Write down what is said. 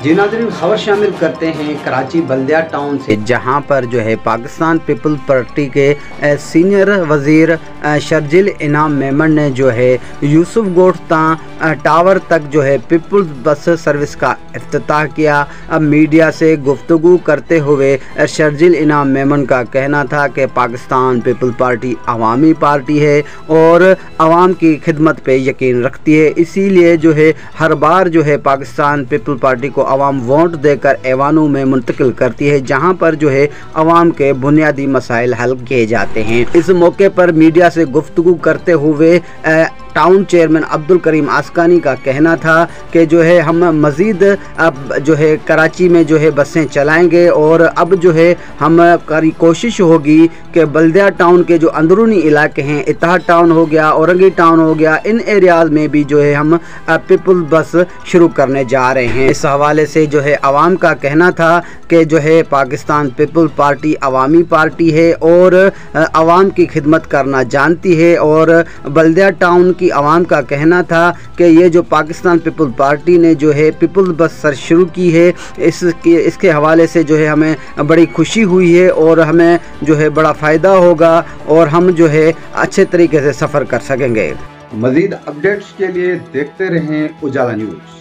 जी नाज़रीन, खबर शामिल करते हैं कराची बल्दिया टाउन से, जहां पर जो है पाकिस्तान पीपल्स पार्टी के सीनियर वज़ीर शर्जिल इनाम मेमन ने जो है यूसुफ गोट टावर तक जो है पीपल्स बस सर्विस का इफ्तिताह किया। अब मीडिया से गुफ्तगू करते हुए शर्जिल इनाम मेमन का कहना था कि पाकिस्तान पीपल्स पार्टी अवामी पार्टी है और आवाम की खिदमत पे यकीन रखती है, इसीलिए जो है हर बार जो है पाकिस्तान पीपल्स पार्टी को अवाम वोट देकर ऐवानों में मुंतकिल करती है, जहां पर जो है अवाम के बुनियादी मसाइल हल किए जाते हैं। इस मौके पर मीडिया से गुफ्तगू करते हुए टाउन चेयरमैन अब्दुल करीम आस्कानी का कहना था कि जो है हम मज़ीद अब जो है कराची में जो है बसें चलाएंगे और अब जो है हमारी कोशिश होगी कि बल्दिया टाउन के जो अंदरूनी इलाके हैं, इत्तेहाद टाउन हो गया, औरंगी टाउन हो गया, इन एरियाज़ में भी जो है हम पीपल्स बस शुरू करने जा रहे हैं। इस हवाले से जो है आवाम का कहना था कि जो है पाकिस्तान पीपल्स पार्टी अवामी पार्टी है और आवाम की खिदमत करना जानती है, और बल्दिया टाउन की आवाम का कहना था कि ये जो पाकिस्तान पीपल्स पार्टी ने जो है पीपल्स बस सर शुरू की है, इसके हवाले से जो है हमें बड़ी खुशी हुई है और हमें जो है बड़ा फ़ायदा होगा और हम जो है अच्छे तरीके से सफ़र कर सकेंगे। मज़ीद अपडेट्स के लिए देखते रहें उजाला न्यूज़।